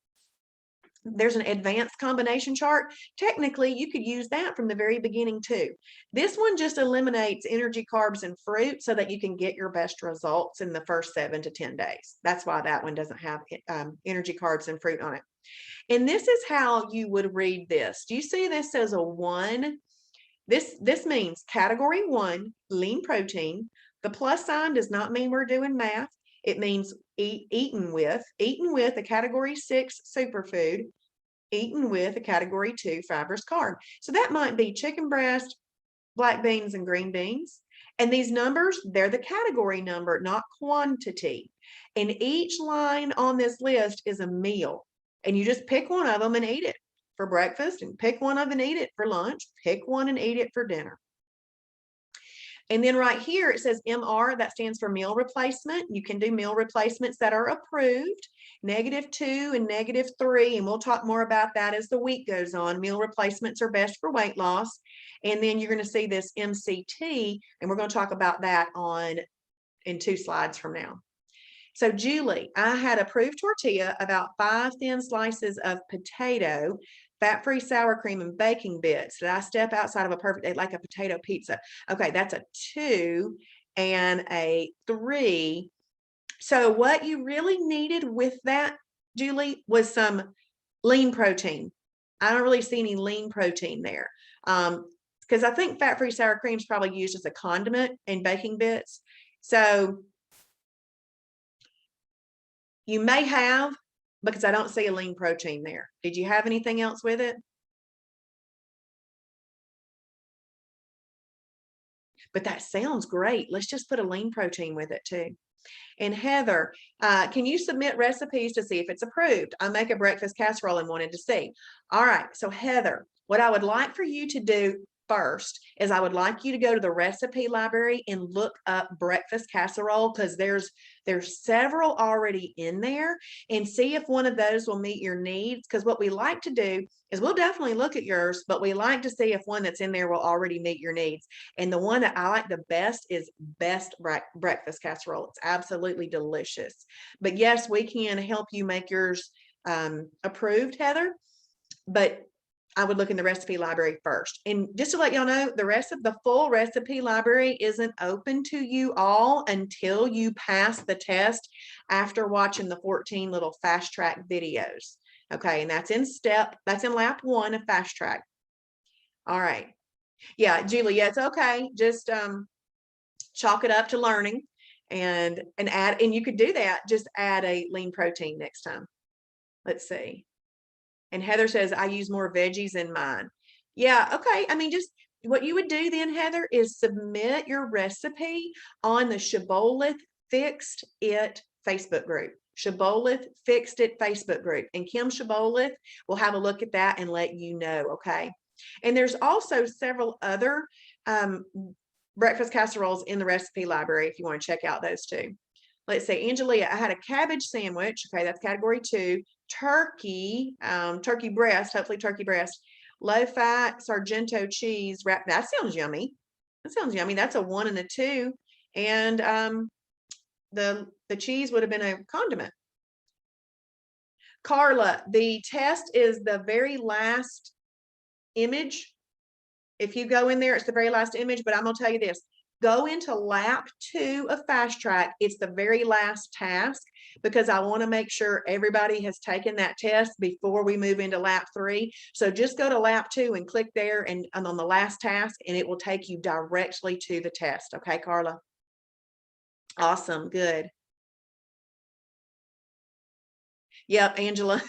there's an advanced combination chart. Technically, you could use that from the very beginning too. This one just eliminates energy, carbs, and fruit so that you can get your best results in the first 7 to 10 days. That's why that one doesn't have energy, carbs, and fruit on it. And this is how you would read this. Do you see this as a 1? This means category 1, lean protein. The plus sign does not mean we're doing math. It means eaten with a category 6 superfood, eaten with a category 2 fibrous carb. So that might be chicken breast, black beans, and green beans. And these numbers, they're the category number, not quantity. And each line on this list is a meal. And you just pick one of them and eat it for breakfast, and pick one of them and eat it for lunch, pick one and eat it for dinner. And then right here, it says MR, that stands for meal replacement. You can do meal replacements that are approved, -2 and -3. And we'll talk more about that as the week goes on. Meal replacements are best for weight loss. And then you're going to see this MCT, and we're going to talk about that in 2 slides from now. So Julie, I had approved tortilla, about 5 thin slices of potato, fat-free sour cream, and baking bits. Did I step outside of a perfect day, like a potato pizza? Okay, that's a 2 and a 3. So what you really needed with that, Julie, was some lean protein. I don't really see any lean protein there. Because I think fat-free sour cream is probably used as a condiment in baking bits. So you may have, because I don't see a lean protein there. Did you have anything else with it? But that sounds great. Let's just put a lean protein with it too. And Heather, can you submit recipes to see if it's approved? I make a breakfast casserole and wanted to see. All right, so Heather, what I would like for you to do first is I would like you to go to the recipe library and look up breakfast casserole, because there's several already in there, and see if one of those will meet your needs. Because what we like to do is we'll definitely look at yours, but we like to see if one that's in there will already meet your needs. And the one that I like the best is best breakfast casserole. It's absolutely delicious. But yes, we can help you make yours approved, Heather, but I would look in the recipe library first. And just to let y'all know, the full recipe library isn't open to you all until you pass the test after watching the 14 little fast track videos. Okay, and that's in lap 1 of fast track. All right. Yeah, Julie, yeah, it's okay. Just chalk it up to learning and add, and you could do that, just add a lean protein next time. Let's see. And Heather says, I use more veggies in mine. Yeah, okay. I mean, just what you would do then, Heather, is submit your recipe on the Shibboleth Fixed It Facebook group. Shibboleth Fixed It Facebook group. And Kim Shibboleth will have a look at that and let you know, okay? And there's also several other breakfast casseroles in the recipe library if you want to check out those too. Let's see, Angelia, I had a cabbage sandwich. Okay, that's category 2. Turkey breast, hopefully turkey breast, low fat Sargento cheese wrap. That sounds yummy. That sounds yummy. That's a 1 and a 2. And the cheese would have been a condiment. Carla, the test is the very last image. If you go in there, it's the very last image, but I'm gonna tell you this. Go into lap 2 of Fast Track. It's the very last task because I want to make sure everybody has taken that test before we move into lap 3. So just go to lap 2 and click there and on the last task, and it will take you directly to the test. Okay, Carla? Awesome. Good. Yep, Angela.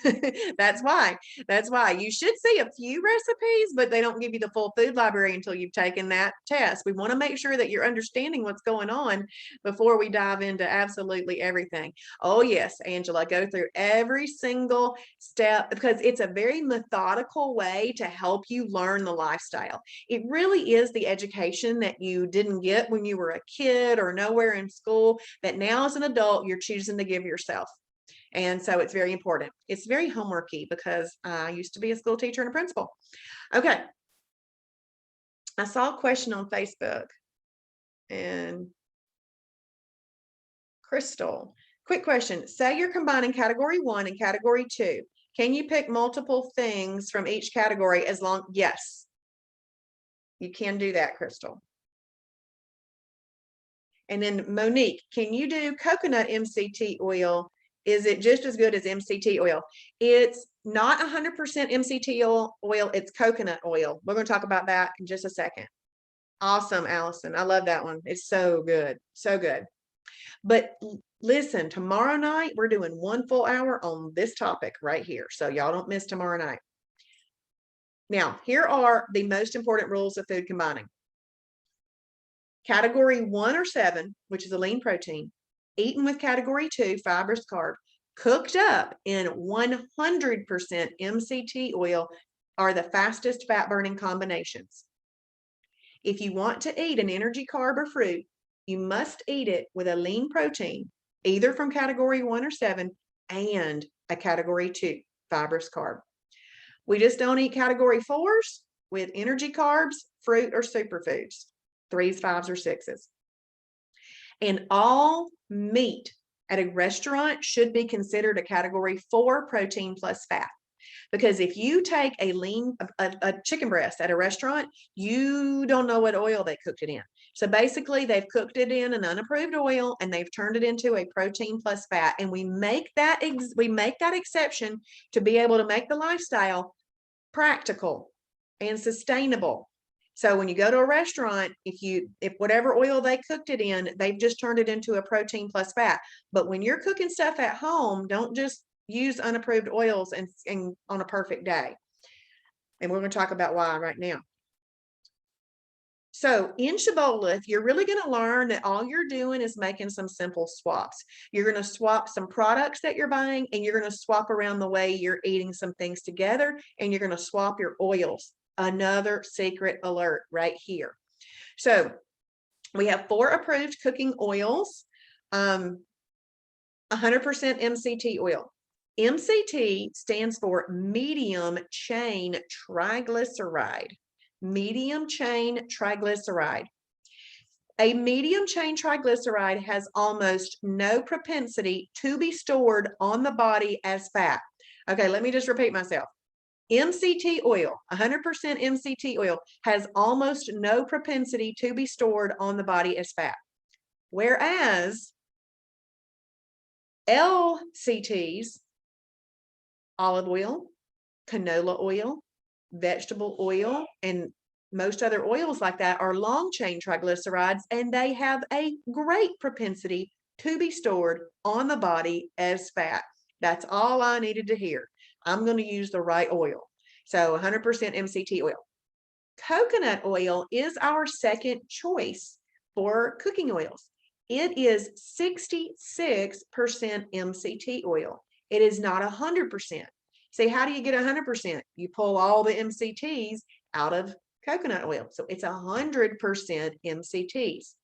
That's why. That's why. You should see a few recipes, but they don't give you the full food library until you've taken that test. We want to make sure that you're understanding what's going on before we dive into absolutely everything. Oh, yes, Angela, go through every single step because it's a very methodical way to help you learn the lifestyle. It really is the education that you didn't get when you were a kid or nowhere in school that now as an adult you're choosing to give yourself. And so it's very important. It's very homeworky because I used to be a school teacher and a principal. Okay. I saw a question on Facebook and Crystal, quick question. Say you're combining category 1 and category 2. Can you pick multiple things from each category as long? Yes, you can do that, Crystal. And then Monique, can you do coconut MCT oil? Is it just as good as MCT oil? It's not 100% MCT oil, it's coconut oil. We're going to talk about that in just a second. Awesome, Allison. I love that one. It's so good. So good. But listen, tomorrow night, we're doing 1 full hour on this topic right here. So y'all don't miss tomorrow night. Now, here are the most important rules of food combining. Category 1 or 7, which is a lean protein, eaten with category 2, fibrous carb, cooked up in 100% MCT oil are the fastest fat burning combinations. If you want to eat an energy carb or fruit, you must eat it with a lean protein, either from category 1 or 7 and a category 2 fibrous carb. We just don't eat category 4s with energy carbs, fruit, or superfoods, 3s, 5s, or 6s. And all meat at a restaurant should be considered a category 4 protein plus fat. Because if you take a chicken breast at a restaurant, you don't know what oil they cooked it in. So basically, they've cooked it in an unapproved oil and they've turned it into a protein plus fat. And we make that exception to be able to make the lifestyle practical and sustainable. So when you go to a restaurant, if whatever oil they cooked it in, they've just turned it into a protein plus fat. But when you're cooking stuff at home, don't just use unapproved oils and on a perfect day. And we're going to talk about why right now. So in Shibboleth, you're really going to learn that all you're doing is making some simple swaps. You're going to swap some products that you're buying, and you're going to swap around the way you're eating some things together, and you're going to swap your oils. Another secret alert right here. So we have 4 approved cooking oils, 100% MCT oil. MCT stands for medium chain triglyceride. Medium chain triglyceride. A medium chain triglyceride has almost no propensity to be stored on the body as fat. Okay, let me just repeat myself. MCT oil, 100% MCT oil, has almost no propensity to be stored on the body as fat. Whereas LCTs, olive oil, canola oil, vegetable oil, and most other oils like that are long chain triglycerides, and they have a great propensity to be stored on the body as fat. That's all I needed to hear. I'm going to use the right oil. So 100% MCT oil. Coconut oil is our second choice for cooking oils. It is 66% MCT oil. It is not 100%. See, how do you get 100%? You pull all the MCTs out of coconut oil. So it's 100% MCTs.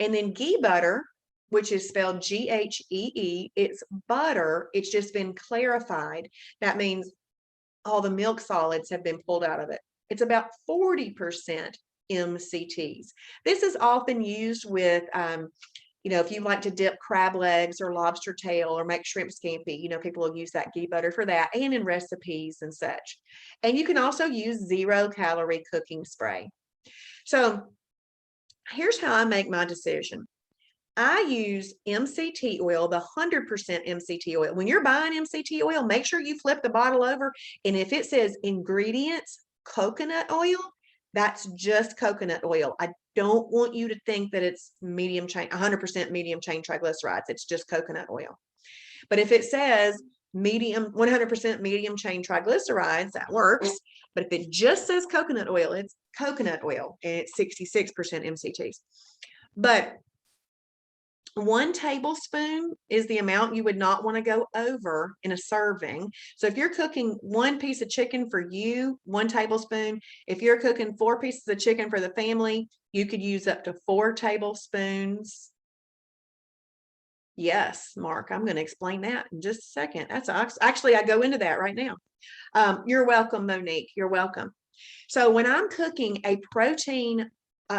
And then ghee butter, which is spelled Ghee, it's butter. It's just been clarified. That means all the milk solids have been pulled out of it. It's about 40% MCTs. This is often used with, if you like to dip crab legs or lobster tail or make shrimp scampi, people will use that ghee butter for that and in recipes and such. And you can also use 0-calorie cooking spray. So Here's how I make my decision. I use MCT oil, the 100% MCT oil. When you're buying MCT oil, make sure you flip the bottle over. And if it says ingredients, coconut oil, that's just coconut oil. I don't want you to think that it's medium chain, 100% medium chain triglycerides. It's just coconut oil. But if it says medium, 100% medium chain triglycerides, that works. But if it just says coconut oil, it's coconut oil and it's 66% MCTs. But 1 tablespoon is the amount you would not want to go over in a serving. So if you're cooking 1 piece of chicken for you, 1 tablespoon. If you're cooking 4 pieces of chicken for the family, you could use up to 4 tablespoons. Yes, Mark, I'm going to explain that in just a second. That's actually, I go into that right now. You're welcome, Monique. You're welcome. So when I'm cooking a protein,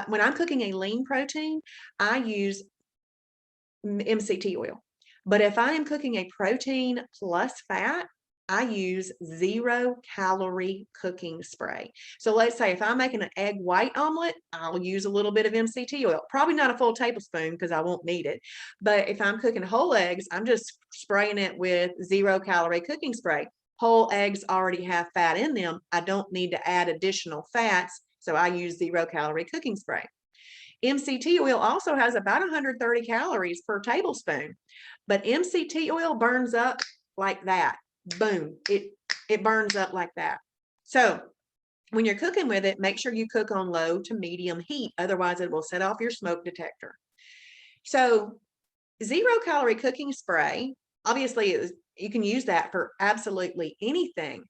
when I'm cooking a lean protein, I use MCT oil. But if I am cooking a protein plus fat, I use 0-calorie cooking spray. So let's say if I'm making an egg white omelet, I'll use a little bit of MCT oil, probably not a full tablespoon because I won't need it. But if I'm cooking whole eggs, I'm just spraying it with 0-calorie cooking spray. Whole eggs already have fat in them. I don't need to add additional fats. So I use 0-calorie cooking spray. MCT oil also has about 130 calories per tablespoon, but MCT oil burns up like that. Boom, it burns up like that. So when you're cooking with it, make sure you cook on low to medium heat. Otherwise, it will set off your smoke detector. So 0-calorie cooking spray, obviously you can use that for absolutely anything.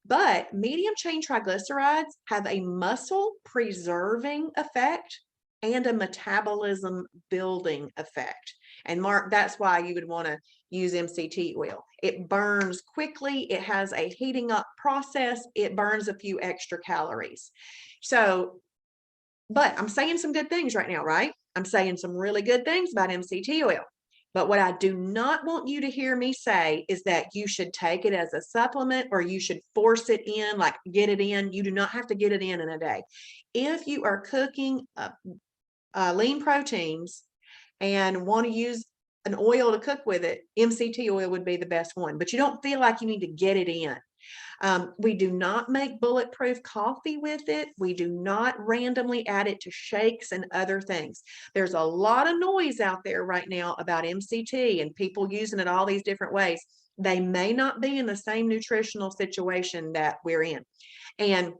But medium chain triglycerides have a muscle preserving effect and a metabolism building effect. And Mark, that's why you would want to use MCT oil. It burns quickly. It has a heating up process. It burns a few extra calories. So, but I'm saying some good things right now, right? I'm saying some really good things about MCT oil. But what I do not want you to hear me say is that you should take it as a supplement or you should force it in, like get it in. You do not have to get it in a day. If you are cooking lean proteins and want to use an oil to cook with it, MCT oil would be the best one, but you don't feel like you need to get it in. We do not make bulletproof coffee with it. We do not randomly add it to shakes and other things. There's a lot of noise out there right now about MCT and people using it all these different ways. They may not be in the same nutritional situation that we're in. And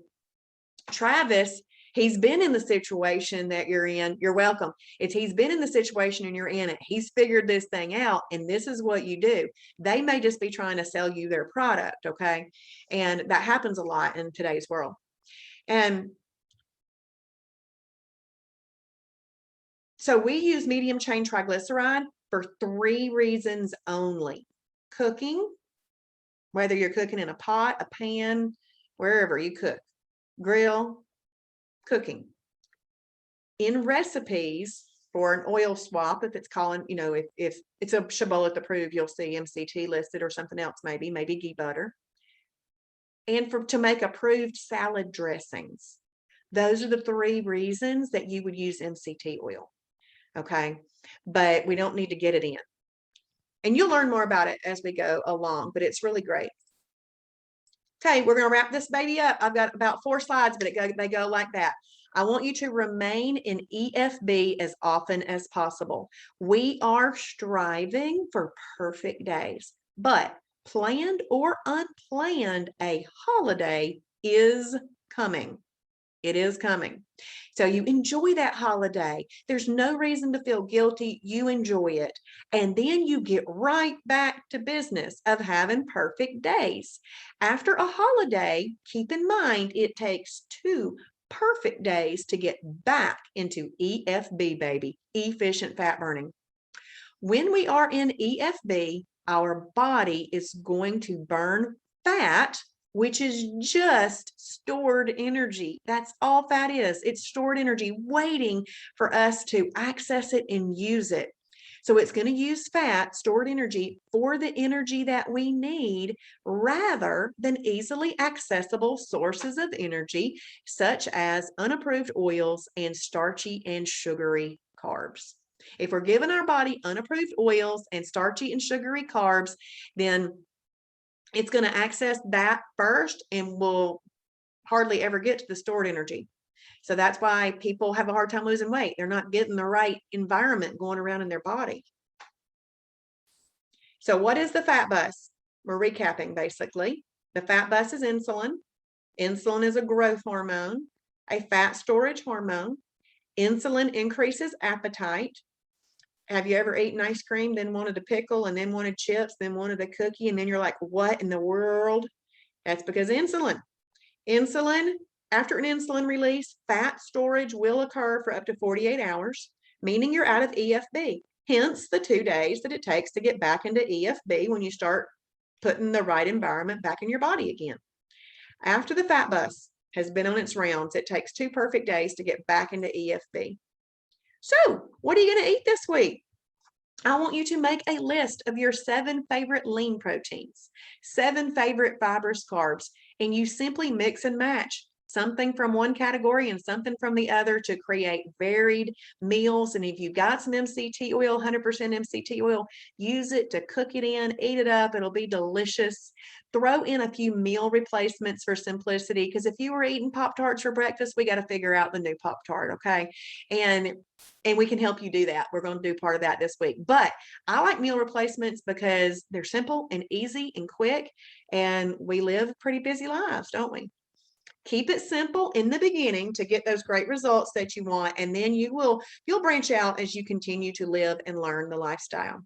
Travis, he's been in the situation that you're in. You're welcome. He's been in the situation and you're in it. He's figured this thing out, and this is what you do. They may just be trying to sell you their product, okay? And that happens a lot in today's world. And so we use medium chain triglyceride for 3 reasons only. Cooking, whether you're cooking in a pot, a pan, wherever you cook, grill, cooking. In recipes for an oil swap, if it's calling, if it's a Shibboleth approved, you'll see MCT listed or something else, maybe ghee butter. And to make approved salad dressings. Those are the 3 reasons that you would use MCT oil. Okay. But we don't need to get it in. And you'll learn more about it as we go along, but it's really great. Okay, we're going to wrap this baby up. I've got about 4 slides, but they go like that. I want you to remain in EFB as often as possible. We are striving for perfect days, but planned or unplanned, a holiday is coming. It is coming. So you enjoy that holiday. There's no reason to feel guilty. You enjoy it. And then you get right back to business of having perfect days. After a holiday, keep in mind, it takes 2 perfect days to get back into EFB, baby, efficient fat burning. When we are in EFB, our body is going to burn fat, which is just stored energy. That's all fat is. It's stored energy waiting for us to access it and use it. So it's going to use fat, stored energy, for the energy that we need rather than easily accessible sources of energy, such as unapproved oils and starchy and sugary carbs. If we're giving our body unapproved oils and starchy and sugary carbs, then it's going to access that first and will hardly ever get to the stored energy. So that's why people have a hard time losing weight. They're not getting the right environment going around in their body. So what is the fat bus? We're recapping basically. The fat bus is insulin. Insulin is a growth hormone, a fat storage hormone. Insulin increases appetite. Have you ever eaten ice cream, then wanted a pickle, and then wanted chips, then wanted a cookie, and then you're like, what in the world? That's because insulin. After an insulin release, fat storage will occur for up to 48 hours, meaning you're out of EFB. Hence the 2 days that it takes to get back into EFB when you start putting the right environment back in your body again. After the fat bus has been on its rounds, it takes 2 perfect days to get back into EFB. So what are you going to eat this week? I want you to make a list of your 7 favorite lean proteins, 7 favorite fibrous carbs, and you simply mix and match something from one category and something from the other to create varied meals. And if you've got some MCT oil, 100% MCT oil, use it to cook it in, eat it up. It'll be delicious. Throw in a few meal replacements for simplicity, because if you were eating Pop-Tarts for breakfast, we got to figure out the new Pop-Tart, okay? And we can help you do that. We're going to do part of that this week. But I like meal replacements because they're simple and easy and quick, and we live pretty busy lives, don't we? Keep it simple in the beginning to get those great results that you want, and then you'll branch out as you continue to live and learn the lifestyle.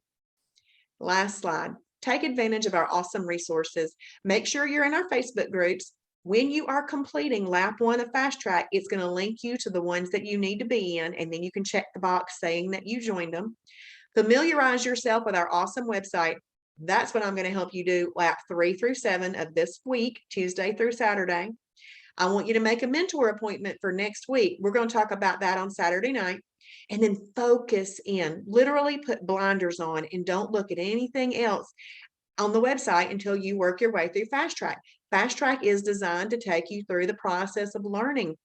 Last slide. Take advantage of our awesome resources. Make sure you're in our Facebook groups. When you are completing lap 1 of Fast Track, it's going to link you to the ones that you need to be in, and then you can check the box saying that you joined them. Familiarize yourself with our awesome website. That's what I'm going to help you do lap 3 through 7 of this week, Tuesday through Saturday. I want you to make a mentor appointment for next week. We're going to talk about that on Saturday night. And then focus in, literally put blinders on and don't look at anything else on the website until you work your way through Fast Track. Fast Track is designed to take you through the process of learning.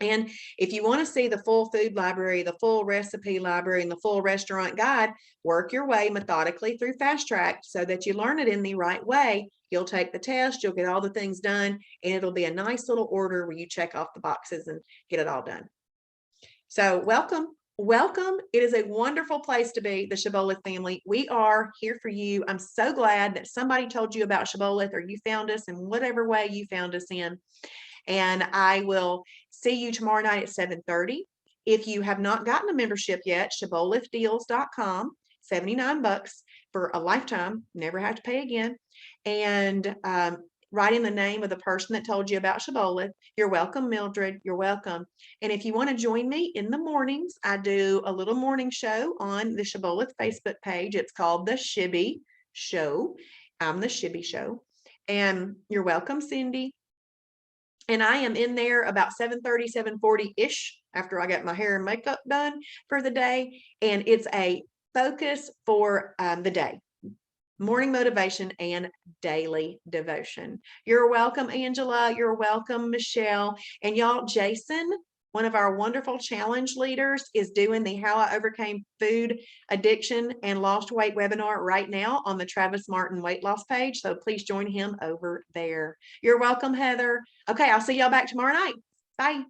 And if you want to see the full food library, the full recipe library, and the full restaurant guide, work your way methodically through Fast Track so that you learn it in the right way. You'll take the test, you'll get all the things done, and it'll be a nice little order where you check off the boxes and get it all done. So welcome. Welcome. It is a wonderful place to be, the Shibboleth family. We are here for you. I'm so glad that somebody told you about Shibboleth, or you found us in whatever way you found us in. And I will see you tomorrow night at 7:30. If you have not gotten a membership yet, shibbolethdeals.com, $79 for a lifetime, never have to pay again. And write in the name of the person that told you about Shibboleth. You're welcome, Mildred. You're welcome. And if you want to join me in the mornings, I do a little morning show on the Shibboleth Facebook page. It's called The Shibby Show. I'm The Shibby Show. And you're welcome, Cindy. And I am in there about 7:30, 7:40-ish after I got my hair and makeup done for the day. And it's a focus for the day. Morning motivation and daily devotion. You're welcome, Angela. You're welcome, Michelle. And y'all, Jason, one of our wonderful challenge leaders, is doing the How I Overcame Food Addiction and Lost Weight webinar right now on the Travis Martin weight loss page. So please join him over there. You're welcome, Heather. Okay, I'll see y'all back tomorrow night. Bye.